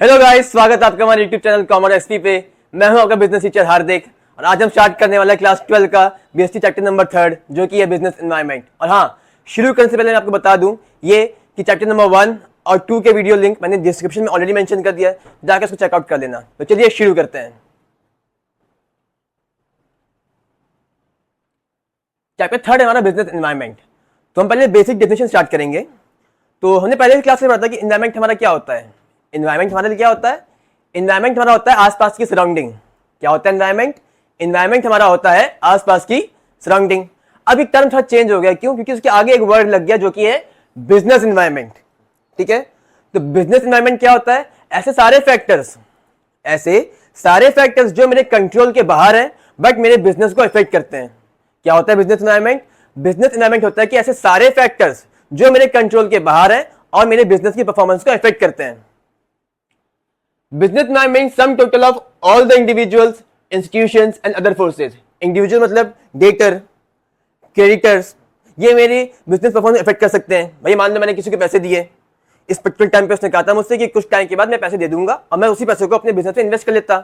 Hello guys, स्वागत है आपका हमारे यूट्यूब चैनल कॉमर्स एसपी पे। मैं हूं आपका बिजनेस टीचर हार्दिक और आज हम स्टार्ट करने वाला है क्लास 12 का बीएसटी चैप्टर नंबर 3 जो कि है बिजनेस एनवायरनमेंट। और हाँ, शुरू करने से पहले मैं आपको बता दूं ये कि चैप्टर नंबर 1 और 2 के वीडियो लिंक मैंने डिस्क्रिप्शन में ऑलरेडी मेंशन कर दिया है, जाकर उसको चेकआउट कर लेना। तो चलिए शुरू करते हैं। चैप्टर 3 है हमारा बिजनेस एनवायरनमेंट। तो हम पहले बेसिक डेफिनेशन स्टार्ट करेंगे। तो हमने पहले क्लास में पढ़ा था कि एनवायरनमेंट हमारा क्या होता है। एनवायरनमेंट हमारे लिए क्या होता है? एनवायरनमेंट हमारा होता है आसपास की सराउंडिंग। क्या होता है एनवायरनमेंट? एनवायरनमेंट हमारा होता है आसपास की सराउंडिंग। अब एक टर्म थोड़ा चेंज हो गया, क्यों? क्योंकि उसके आगे एक वर्ड लग गया जो कि है बिजनेस एनवायरनमेंट। ठीक है, तो बिजनेस एनवायरनमेंट क्या होता है? ऐसे सारे फैक्टर्स जो मेरे कंट्रोल के बाहर हैं बट मेरे बिजनेस को इफेक्ट करते हैं। क्या होता है बिजनेस एनवायरनमेंट? बिजनेस एनवायरनमेंट होता है कि ऐसे सारे फैक्टर्स जो मेरे कंट्रोल के बाहर हैं और मेरे बिजनेस की परफॉर्मेंस को इफेक्ट करते हैं। Business environment means sum total of all the individuals, institutions and other forces. Individual मतलब डेटर, क्रेडिटर्स, ये मेरी बिजनेस परफॉर्मेंस इफेक्ट कर सकते हैं। भाई मान लो मैंने किसी को पैसे दिए, इस पर्टिकुलर टाइम पे उसने कहा था मुझसे कि कुछ टाइम के बाद मैं पैसे दे दूंगा और मैं उसी पैसे को अपने बिजनेस में इन्वेस्ट कर लेता,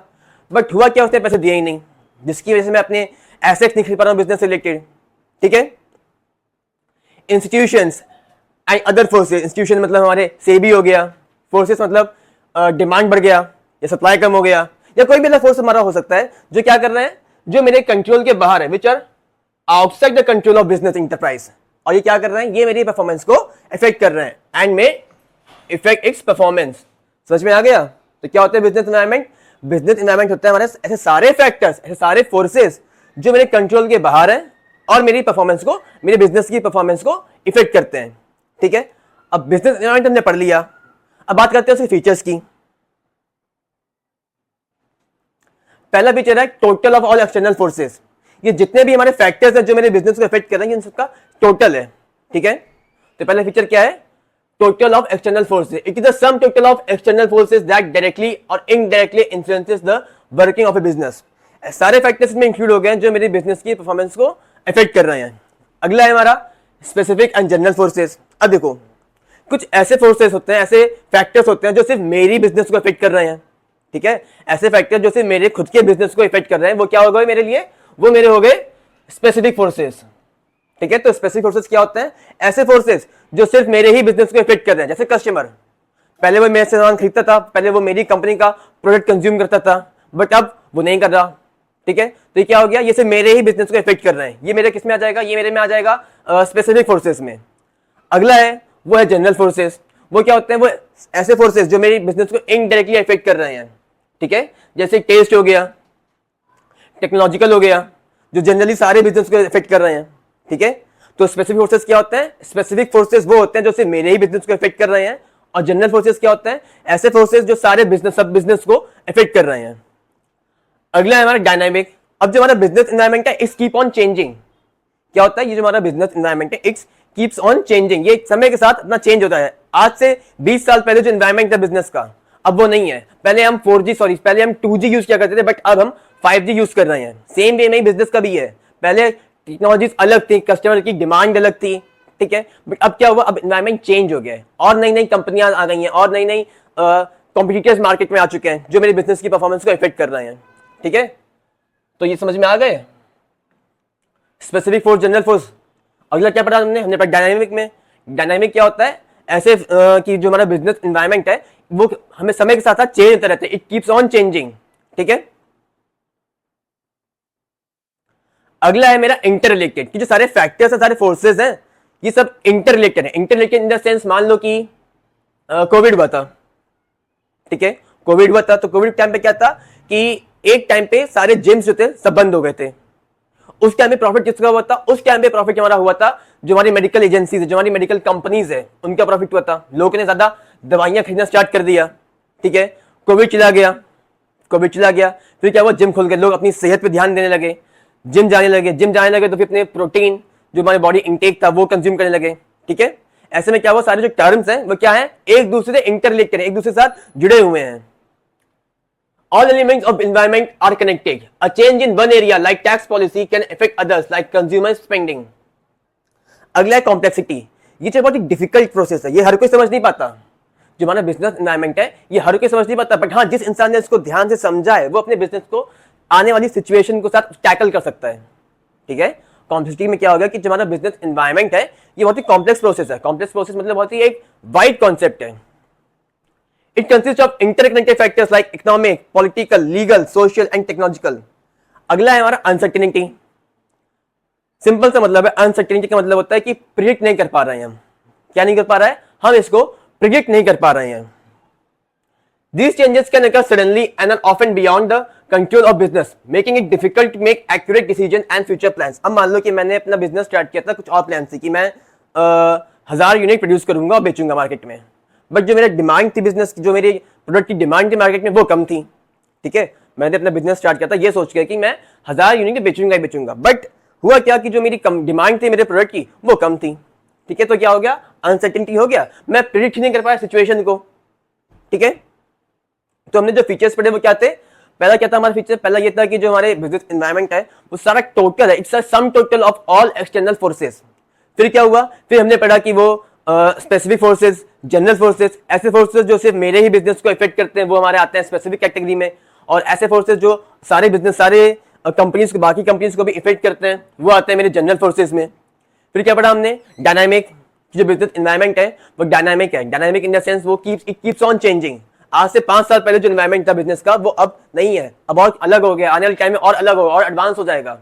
बट हुआ क्या, उसने पैसे दिए ही नहीं, जिसकी वजह से मैं अपने एसेट्स नहीं खरीद पा रहा हूँ बिजनेस से रिलेटेड। ठीक है, institutions and other forces. Institution मतलब हमारे सेबी हो गया, फोर्सेस मतलब डिमांड बढ़ गया या सप्लाई कम हो गया या कोई भी अलग फोर्स हमारा हो सकता है जो क्या कर रहे हैं, जो मेरे कंट्रोल के बाहर है, which are outside the control of business enterprise. और ये क्या कर रहे हैं? ये मेरी परफॉर्मेंस को इफेक्ट कर रहे हैं and may effect it's performance. समझ में आ गया? तो क्या होता है बिजनेस एनवायरनमेंट? बिजनेस एनवायरनमेंट होता है हमारे ऐसे सारे फैक्टर्स, ऐसे सारे फोर्सेस जो मेरे कंट्रोल के बाहर है और मेरी परफॉर्मेंस को, मेरे बिजनेस की परफॉर्मेंस को इफेक्ट करते हैं। ठीक है, अब बिजनेस एनवायरनमेंट हमने पढ़ लिया, अब बात करते हैं उसके फीचर्स की। पहला फीचर है total of all external forces. ये जितने भी हमारे फैक्टर्स हैं जो मेरे बिजनेस को इफेक्ट कर रहे हैं, इन सबका टोटल है। ठीक है, तो पहला फीचर क्या है? Total of external forces. It is the sum total of external forces that directly और indirectly influences the working of a business. सारे फैक्टर्स में इंक्लूड हो गए हैं जो मेरी बिजनेस की परफॉर्मेंस को इफेक्ट कर रहे हैं। अगला है हमारा स्पेसिफिक एंड जनरल फोर्सेस। अब देखो, कुछ ऐसे फोर्सेस होते हैं, ऐसे फैक्टर्स होते हैं जो सिर्फ मेरी बिजनेस को इफेक्ट कर रहे हैं। ठीक है, ऐसे फैक्टर जो सिर्फ मेरे खुद के बिजनेस को इफेक्ट कर रहे हैं, वो क्या हो गए मेरे लिए? वो मेरे हो गए स्पेसिफिक फोर्सेस। ठीक है, तो स्पेसिफिक फोर्सेस क्या होते हैं? ऐसे फोर्सेस जो सिर्फ मेरे ही बिजनेस को इफेक्ट कर रहे हैं। जैसे कस्टमर, पहले वो मेरे से सामान खरीदता था, पहले वो मेरी कंपनी का प्रोडक्ट कंज्यूम करता था, बट अब वो नहीं कर रहा। ठीक है, तो ये क्या हो गया? ये सिर्फ मेरे ही बिजनेस को इफेक्ट कर रहे हैं। ये मेरे किस में आ जाएगा? ये मेरे में आ जाएगा स्पेसिफिक फोर्सेस में। अगला है वो है जनरल फोर्सेस। वो क्या होते हैं? वो ऐसे फोर्सेस जो मेरी बिजनेस को इनडायरेक्टली इफेक्ट कर रहे हैं। ठीक है, जैसे टेस्ट हो गया, टेक्नोलॉजिकल हो गया, जो जनरली सारे बिजनेस को इफेक्ट कर रहे हैं। ठीक है, तो स्पेसिफिक फोर्सेस क्या होते हैं? स्पेसिफिक फोर्सेस वो होते हैं जो सिर्फ मेरे ही बिजनेस को इफेक्ट कर रहे हैं। और जनरल फोर्सेस क्या होते हैं? ऐसे फोर्सेस जो सारे बिजनेस, सब बिजनेस को इफेक्ट कर रहे हैं। अगला है हमारा डायनामिक। अब जो हमारा बिजनेस एनवायरनमेंट है, इट्स कीप ऑन चेंजिंग। क्या होता है? ये जो हमारा बिजनेस एनवायरनमेंट है, इट्स कीप्स ऑन चेंजिंग। ये समय के साथ अपना चेंज होता है। आज से 20 साल पहले जो एनवायरनमेंट था बिजनेस का, अब वो नहीं है। पहले हम 2G यूज किया करते थे, बट अब हम 5G यूज कर रहे हैं। सेम वे में ही बिजनेस का भी है। पहले टेक्नोलॉजीज अलग थी, कस्टमर की डिमांड अलग थी। ठीक है, बट अब क्या हुआ? अब एनवायरनमेंट चेंज हो गया है और नई नई कंपनियां आ गई हैं और नई नई कॉम्पिटिटर्स मार्केट में आ चुके हैं जो मेरे बिजनेस की परफॉर्मेंस को इफेक्ट कर रहे हैं। ठीक है, तो ये समझ में आ गए स्पेसिफिक फोर्स, जनरल फोर्स। अगला क्या पढ़ा हमने पढ़ा डायनामिक में। डायनामिक क्या होता है? ऐसे कि जो हमारा बिजनेस एनवायरनमेंट है वो हमें समय के साथ साथ चेंज होता रहता है। It keeps on changing. ठीक है, अगला है मेरा इंटर रिलेटेड, कि जो सारे फैक्टर्स हैं, सारे फोर्सेस हैं, ये सब इंटर रिलेटेड है। Inter related in the sense, मान लो कि कोविड हुआ था। ठीक है, कोविड हुआ था, तो कोविड टाइम पे क्या था कि एक टाइम पे सारे जिम्स जो थे सब बंद हो गए थे। उस टाइम पे प्रॉफिट किसका हुआ था? उस टाइम पे प्रॉफिट हमारा हुआ था जो हमारी मेडिकल एजेंसीज है, जो हमारी मेडिकल कंपनीज है, उनका प्रॉफिट हुआ था। लोगों ने ज्यादा दवाइयां खरीदना स्टार्ट कर दिया। ठीक है, कोविड चला गया, फिर क्या हुआ? जिम खुल गए, लोग अपनी सेहत पे ध्यान देने लगे, जिम जाने लगे तो फिर अपने प्रोटीन जो हमारे बॉडी इंटेक था वो कंज्यूम करने लगे। ठीक है, ऐसे में क्या हुआ? सारे जो टर्म्स हैं वो क्या है? एक दूसरे से इंटर रिलेटेड है, एक दूसरे के साथ जुड़े हुए हैं। All elements of environment are connected. A change in one area like tax policy can affect others like consumer spending. अगला है कॉम्प्लेक्सिटी। ये बहुत ही डिफिकल्ट प्रोसेस है, ये हर कोई समझ नहीं पाता। जो हमारा बिजनेस एनवायरनमेंट है ये हर कोई समझ नहीं पाता, बट हाँ जिस इंसान ने इसको ध्यान से समझा है वो अपने बिजनेस को आने वाली सिचुएशन के साथ टैकल कर सकता है। ठीक है, कॉम्प्लेक्सिटी में क्या होगा कि जो हमारा बिजनेस एनवायरनमेंट है ये बहुत ही कॉम्प्लेक्स प्रोसेस है। कॉम्प्लेक्स प्रोसेस मतलब बहुत ही एक वाइड कॉन्सेप्ट है। It consist of interconnected factors like economic, political, legal, social and technological. अगला है हमारा अनसर्टेनिटी। सिंपल सा मतलब है अनसर्टेनिटी का मतलब होता है कि प्रिडिक्ट नहीं कर पा रहे हैं हम। क्या नहीं कर पा रहा है, हम इसको प्रिडिक्ट नहीं कर पा रहे हैं। These changes can occur suddenly and are often beyond the control of business, making it difficult to make accurate decisions and future plans. अब मान लो कि मैंने अपना बिजनेस स्टार्ट किया था कुछ और प्लान से कि मैं 1000 यूनिट प्रोड्यूस करूंगा और बेचूंगा मार्केट में, बट जो मेरा डिमांड थी बिजनेस की, जो मेरी प्रोडक्ट की डिमांड थी मार्केट में वो कम थी। ठीक है, मैंने अपना बिजनेस स्टार्ट किया था ये सोच के कि मैं 1000 यूनिट बेचूंगा ही बेचूंगा, बट हुआ क्या कि जो मेरी डिमांड थी मेरे प्रोडक्ट की वो कम थी। ठीक है, तो क्या हो गया, अनसर्टेनिटी हो गया, मैं प्रिडिक्ट नहीं कर पाया सिचुएशन को। ठीक है, तो हमने जो फीचर्स पढ़े वो क्या थे, पहला क्या था हमारा फीचर, पहला ये था कि जो हमारे बिजनेस एनवायरनमेंट है वो सारा टोटल है, it's a some total of all external forces. फिर क्या हुआ, फिर हमने पढ़ा कि वो स्पेसिफिक फोर्सेस, जनरल फोर्सेस, ऐसे फोर्सेस जो सिर्फ मेरे ही बिजनेस को इफेक्ट करते हैं वो हमारे आते हैं स्पेसिफिक कैटेगरी में, और ऐसे फोर्सेस जो सारे बिजनेस, सारे कंपनीज को, बाकी कंपनीज को भी इफेक्ट करते हैं वो आते हैं मेरे जनरल फोर्सेस में। फिर क्या पढ़ा हमने, डायनामिक, जो बिजनेस एनवायरनमेंट है वो डायनामिक है। डायनामिक इन द सेंस वो कीप्स ऑन चेंजिंग। आज से 5 साल पहले जो एनवायरनमेंट था बिजनेस का वो अब नहीं है, अब और अलग हो गया, आने वाले टाइम में और अलग होगा और एडवांस हो जाएगा।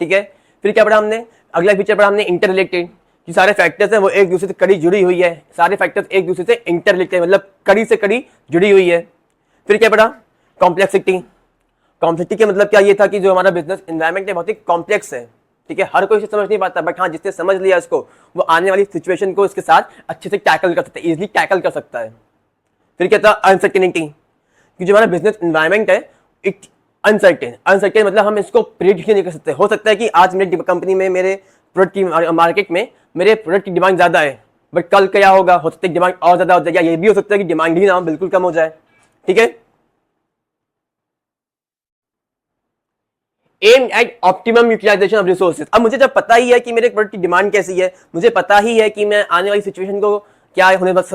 ठीक है, फिर क्या पढ़ा हमने, अगला फीचर पढ़ा हमने इंटर रिलेटेड, कि सारे फैक्टर्स हैं वो एक दूसरे से कड़ी जुड़ी हुई है, सारे फैक्टर्स एक दूसरे से इंटर रिलेटेड मतलब कड़ी से कड़ी जुड़ी हुई है। फिर क्या पढ़ा, कॉम्प्लेक्सिटी। कॉम्प्लेक्सिटी का मतलब क्या ये था कि जो हमारा बिजनेस एनवायरनमेंट है बहुत ही कॉम्प्लेक्स है। ठीक है, हर कोई इसे समझ नहीं पाता, बट हाँ जिसने समझ लिया इसको वो आने वाली सिचुएशन को इसके साथ अच्छे से टैकल कर सकता है, इजिली टैकल कर सकता है। फिर क्या था, अनसर्टेनिटी, कि जो हमारा बिजनेस एनवायरनमेंट है इट अनसर्टेन मतलब हम इसको प्रेडिक्ट नहीं कर सकते। हो सकता है कि आज मेरी कंपनी में, मेरे प्रोडक्ट की मार्केट में मेरे प्रोडक्ट की डिमांड ज्यादा है, बट कल क्या होगा, हो सकता है डिमांड और ज्यादा हो जाए, या ये भी हो सकता है कि डिमांड ही ना बिल्कुल कम हो जाए। ठीक है, aim at optimum utilization of resources. अब मुझे जब पता ही है कि मेरे प्रोडक्ट की डिमांड कैसी है, मुझे पता ही है कि मैं आने वाली सिचुएशन को क्या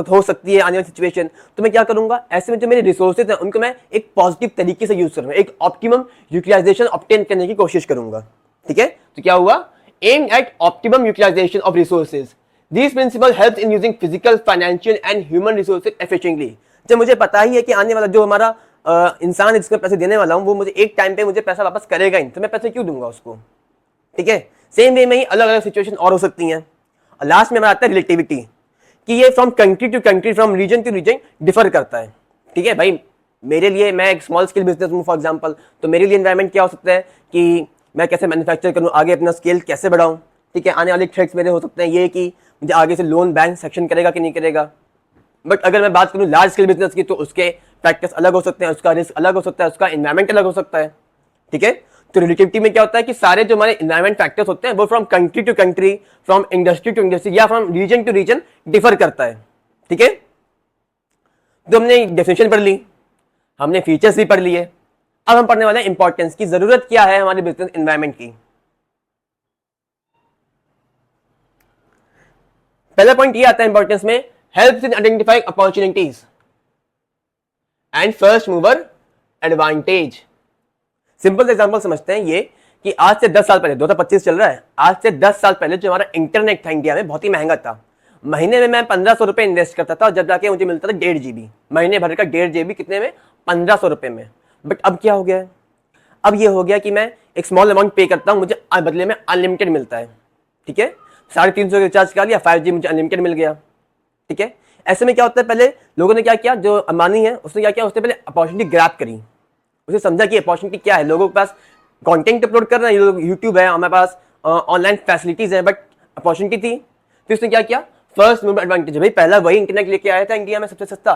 हो सकती है आने वाली सिचुएशन, तो मैं क्या करूंगा, ऐसे में जो मेरे रिसोर्सेज हैं उनको मैं एक पॉजिटिव तरीके से यूज करूंगा, एक ऑप्टिमम यूटिलाइजेशन ऑब्टेन करने की कोशिश करूंगा। ठीक है, तो क्या हुआ, aim at optimum utilization of resources, this principle helps in using physical, financial and human resources efficiently. जब मुझे पता ही है कि आने वाला जो हमारा इंसान जिसको पैसे देने वाला हूं वो मुझे एक टाइम पे मुझे पैसा वापस करेगा ही, तो मैं पैसे क्यों दूंगा उसको। ठीक है, सेम वे में ही अलग अलग सिचुएशन और हो सकती हैं। और लास्ट में हमारा आता है रिलेटिविटी, कि ये from country to country, from region to region differ करता है। ठीक है भाई, मेरे लिए, मैं एक स्मॉल स्केल बिजनेस हूँ फॉर एग्जांपल, तो मेरे लिए एनवायरनमेंट क्या हो सकता है कि मैं कैसे मैन्युफैक्चर करूँ, आगे अपना स्केल कैसे बढ़ाऊँ। ठीक है, आने वाले थ्रेट्स मेरे हो सकते हैं ये कि मुझे आगे से लोन बैंक सेक्शन करेगा कि नहीं करेगा। बट अगर मैं बात करूँ लार्ज स्केल बिजनेस की तो उसके फैक्टर्स अलग हो सकते हैं, उसका रिस्क अलग हो सकता है, उसका एनवायरनमेंट अलग हो सकता है। ठीक है, तो रिलेटिविटी में क्या होता है कि सारे जो हमारे एनवायरनमेंट फैक्टर्स होते हैं वो from country to country, from industry to industry या from region to region differ करता है। ठीक है, तो हमने डेफिनेशन पढ़ ली, हमने फीचर्स भी पढ़ लिए, अब हम पढ़ने वाले हैं इंपॉर्टेंस की, जरूरत क्या है हमारे बिजनेस एनवायरनमेंट की। पहला पॉइंट ये आता है इंपॉर्टेंस में, helps in identifying opportunities and first mover advantage. Simple example समझते हैं ये कि आज से 10 साल पहले, 2025 चल रहा है, आज से 10 साल पहले जो हमारा इंटरनेट था इंडिया में बहुत ही महंगा था। महीने में मैं 1500 रुपए इन्वेस्ट करता था और जब जाके मुझे मिलता था 1.5 GB, महीने भर का 1.5 GB कितने में, 1500 रुपए में। बट अब क्या हो गया है, अब ये हो गया कि मैं एक स्मॉल अमाउंट पे करता हूँ, मुझे बदले में अनलिमिटेड मिलता है। ठीक है, 350 रिचार्ज कर लिया, 5G मुझे अनलिमिटेड मिल गया। ठीक है, ऐसे में क्या होता है, पहले लोगों ने क्या किया, जो अंबानी है उसने क्या किया, उसने पहले अपॉर्चुनिटी ग्रैब करी, उसे समझा कि अपॉर्चुनिटी क्या है, लोगों के पास कंटेंट अपलोड कर रहे हैं, यूट्यूब है, हमारे पास ऑनलाइन फैसिलिटीज है, बट अपॉर्चुनिटी थी। फिर उसने क्या किया, फर्स्ट मूवर एडवांटेज, भाई पहला वही इंटरनेट लेके आया था इंडिया में सबसे सस्ता।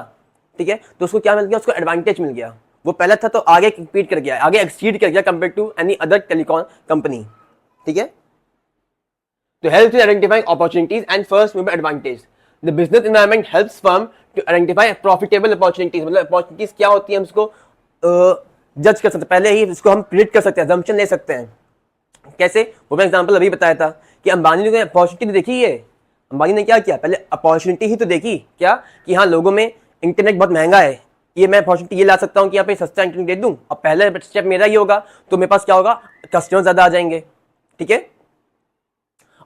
ठीक है, तो उसको क्या मिल गया, उसको एडवांटेज मिल गया, वो पहला था तो आगे कम्पीट कर गया, आगे एक्सीड कर गया compare to any other telecom company. ठीक है, तो help in identifying opportunities and first mover advantage. The business environment helps firm to identify profitable opportunities, मतलब अपॉर्चुनिटीज क्या होती है हम इसको जज कर सकते हैं, पहले ही इसको हम प्रिडिक्ट कर सकते हैं, assumption ले सकते हैं। कैसे, वो मैं एग्जांपल अभी बताया था कि अंबानी ने अपॉर्चुनिटी देखी है, अंबानी ने क्या किया, पहले अपॉर्चुनिटी ही तो देखी क्या, कि हाँ लोगों में इंटरनेट बहुत महंगा है, ये मैं अपॉर्चुनिटी ये ला सकता हूँ कि यहाँ पे सस्ता इंटरनेट दे दूँ, और पहला स्टेप मेरा ही होगा, तो मेरे पास क्या होगा, कस्टमर ज़्यादा आ जाएंगे। ठीक है,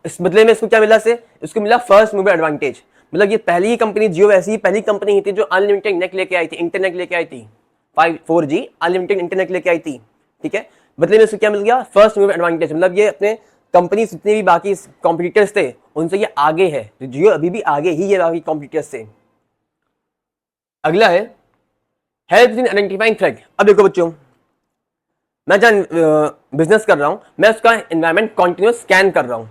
इस बदले में इसको क्या मिला से, इसको मिला फर्स्ट मूवर एडवांटेज। मतलब ये पहली ही कंपनी, जियो ऐसी ही पहली कंपनी ही थी जो अनलिमिटेड नेट लेके आई थी, इंटरनेट लेके आई थी, 4G अनलिमिटेड इंटरनेट लेके आई थी। ठीक है, बदले में इसको क्या मिल गया, फर्स्ट मूवर एडवांटेज। मतलब ये अपने कंपनी जितने भी बाकी कॉम्पिटिटर्स थे उनसे ये आगे है, जियो अभी भी आगे ही है बाकी कॉम्पिटिटर्स से। अगला है हेल्प इन आइडेंटिफाइंग थ्रेट। अब देखो बच्चों, मैं जहाँ बिजनेस कर रहा हूँ, मैं उसका एनवायरमेंट कॉन्टिन्यूस स्कैन कर रहा हूँ।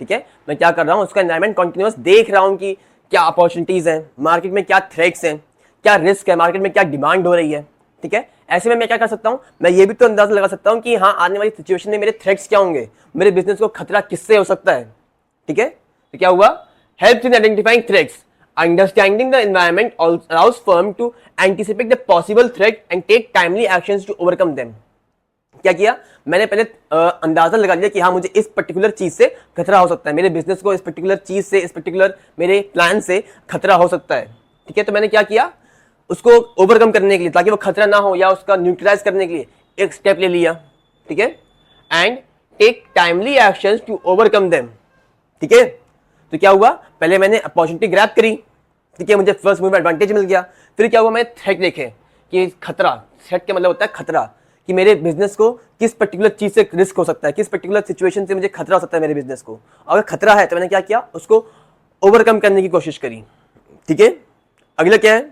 ठीक है, मैं क्या कर रहा हूँ, उसका एनवायरमेंट कॉन्टिन्यूस देख रहा हूँ कि क्या अपॉर्चुनिटीज हैं मार्केट में, क्या थ्रेट्स हैं, क्या रिस्क है मार्केट में, क्या डिमांड हो रही है। ठीक है, ऐसे में मैं क्या कर सकता हूँ, मैं ये भी तो अंदाजा लगा सकता हूँ कि हाँ आने वाली सिचुएशन में मेरे थ्रेट्स क्या होंगे, मेरे बिजनेस को खतरा किससे हो सकता है। ठीक है, तो क्या हुआ, help in identifying threats, understanding the environment allows firm to anticipate the possible threat and take timely actions to overcome them. क्या किया मैंने, पहले अंदाजा लगा लिया कि हाँ मुझे इस पर्टिकुलर चीज से खतरा हो सकता है, मेरे बिजनेस को इस पर्टिकुलर चीज से, इस पर्टिकुलर मेरे प्लान से खतरा हो सकता है। ठीक है, तो मैंने क्या किया, उसको ओवरकम करने के लिए, ताकि वो खतरा ना हो, या उसका न्यूट्रलाइज करने के लिए एक स्टेप ले लिया। ठीक है, and take timely actions to overcome them. ठीक है, तो क्या हुआ, पहले मैंने अपॉर्चुनिटी ग्रैब करी। ठीक है, मुझे फर्स्ट मूव एडवांटेज मिल गया। फिर क्या हुआ, मैंने थ्रेट देखे कि खतरा, थ्रेट का मतलब होता है खतरा, कि मेरे बिजनेस को किस पर्टिकुलर चीज से रिस्क हो सकता है, किस पर्टिकुलर सिचुएशन से मुझे खतरा हो सकता है मेरे बिजनेस को। अगर खतरा है तो मैंने क्या किया, उसको ओवरकम करने की कोशिश करी। ठीक है, अगला क्या है,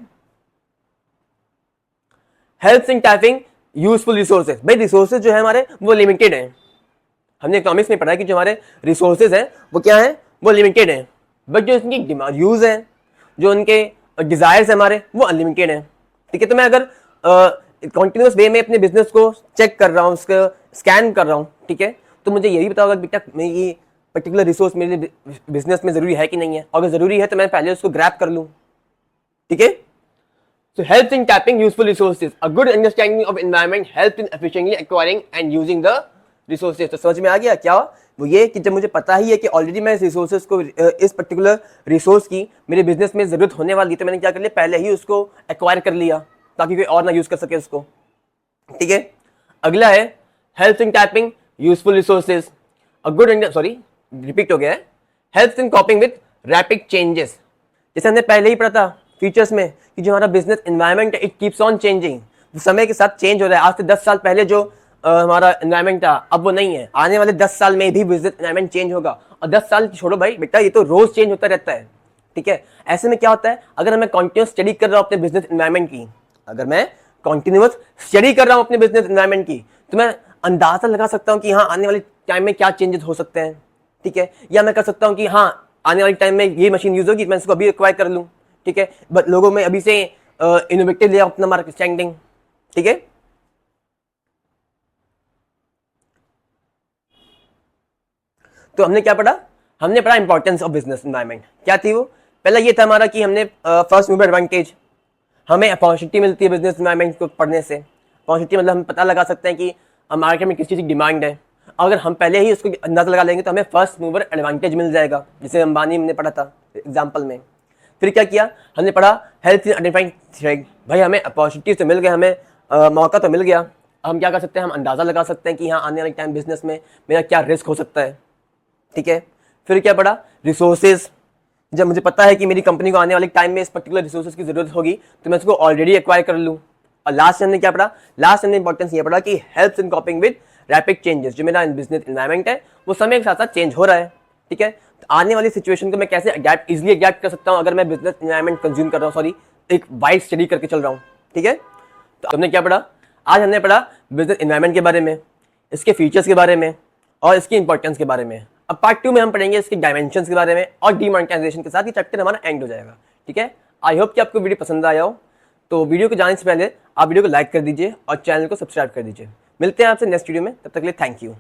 helps in tapping useful resources. भाई रिसोर्सेज जो है हमारे वो लिमिटेड हैं, हमने इकोनॉमिक्स में पढ़ा है कि जो हमारे रिसोर्सेज हैं वो क्या है, वो लिमिटेड हैं, बट जो इसकी डिमांड यूज है, जो उनके डिजायर्स है हमारे, वो अनलिमिटेड हैं। ठीक है, तो मैं अगर कॉन्टिन्यूस वे में अपने बिजनेस को चेक कर रहा हूँ, उसका स्कैन कर रहा हूँ, ठीक है, तो मुझे ये भी पता होगा बेटा मैं ये पर्टिकुलर रिसोर्स मेरे बिजनेस में जरूरी है कि नहीं है, अगर जरूरी है तो मैं पहले उसको ग्रैब कर लूँ। ठीक है, so helps in tapping useful resources, a good understanding of environment helps in efficiently acquiring and using the resources। तो समझ में आ गया क्या, वो ये कि जब मुझे पता ही है कि ऑलरेडी मैं इस रिसोर्सेज को, इस पर्टिकुलर रिसोर्स की मेरे बिजनेस में जरूरत होने वाली, तो मैंने क्या कर लिया, पहले ही उसको एक्वायर कर लिया ताकि कोई और ना यूज कर सके उसको। ठीक है, अगला है helps in tapping useful resources, a good sorry repeat हो गया है, helps in कॉपिंग with rapid changes. जैसे हमने पहले ही पढ़ा था फीचर्स में कि जो हमारा बिजनेस एनवायरनमेंट है इट कीप्स ऑन चेंजिंग, समय के साथ चेंज हो रहा है। आज से 10 साल पहले जो हमारा एनवायरनमेंट था अब वो नहीं है, आने वाले 10 साल में भी बिजनेस एनवायरनमेंट चेंज होगा। और 10 साल छोड़ो भाई बेटा, ये तो रोज चेंज होता रहता है। ठीक है, ऐसे में क्या होता है, अगर मैं कॉन्टिन्यूस स्टडी कर रहा हूँ अपने बिजनेस एनवायरनमेंट की, अगर मैं कॉन्टिन्यूस स्टडी कर रहा हूँ अपने बिजनेस एनवायरनमेंट की, तो मैं अंदाजा लगा सकता हूँ कि हाँ आने वाले टाइम में क्या चेंजेस हो सकते हैं। ठीक है, या मैं कर सकता हूँ कि हाँ आने वाले टाइम में ये मशीन यूज होगी, मैं इसको अभी एक्वायर कर लूँ। ठीक है, बट लोगों में अभी से इनोवेटिव लिया अपना मार्केट स्टैंडिंग। ठीक है, तो हमने क्या पढ़ा, हमने पढ़ा इंपॉर्टेंस ऑफ बिजनेस एनवायरनमेंट। क्या थी वो, पहला ये था हमारा कि हमने फर्स्ट मूवर एडवांटेज, हमें अपॉर्चुनिटी मिलती है बिजनेस एनवायरनमेंट को पढ़ने से। अपॉर्चुनिटी मतलब हम पता लगा सकते हैं कि मार्केट में किस चीज़ की डिमांड है, अगर हम पहले ही उसको अंदाजा लगा लेंगे तो हमें फर्स्ट मूवर एडवांटेज मिल जाएगा, जैसे अंबानी हमने पढ़ा था एग्जाम्पल में। फिर क्या किया, हमने पढ़ा हेल्थ इन आइडेंटिफाइंग थ्रेट। भाई हमें अपॉर्चुनिटी तो मिल गया, हमें मौका तो मिल गया, हम क्या कर सकते हैं, हम अंदाज़ा लगा सकते हैं कि हाँ आने वाले टाइम बिजनेस में मेरा क्या रिस्क हो सकता है। ठीक है, फिर क्या पढ़ा, रिसोर्सेज। जब मुझे पता है कि मेरी कंपनी को आने वाले टाइम में इस पर्टिकुलर रिसोर्सेज की जरूरत होगी तो मैं उसको ऑलरेडी एक्वायर कर लूँ। और लास्ट हमने क्या पढ़ा, लास्ट हमने इंपॉर्टेंस ये पढ़ा कि helps in कॉपिंग with rapid changes. जो मेरा बिजनेस एनवायरनमेंट है वो समय के साथ साथ चेंज हो रहा है। ठीक है, तो आने वाली सिचुएशन को मैं कैसे इजिली अडेप्ट कर सकता हूँ अगर मैं बिजनेस एनवायरनमेंट कंज्यूम कर रहा हूँ, सॉरी एक वाइड स्टडी करके चल रहा हूँ। ठीक है, तो हमने क्या पढ़ा, आज हमने पढ़ा बिजनेस एनवायरनमेंट के बारे में, इसके फीचर्स के बारे में और इसकी इंपॉर्टेंस के बारे में। अब पार्ट 2 में हम पढ़ेंगे इसके डायमेंशंस के बारे में और डीमोनेटाइजेशन के साथ। ये चैप्टर हमारा एंड हो जाएगा। ठीक है, आई होप कि आपको वीडियो पसंद आया हो। तो वीडियो को जाने से पहले आप वीडियो को लाइक कर दीजिए और चैनल को सब्सक्राइब कर दीजिए। मिलते हैं आपसे नेक्स्ट वीडियो में, तब तक के लिए थैंक यू।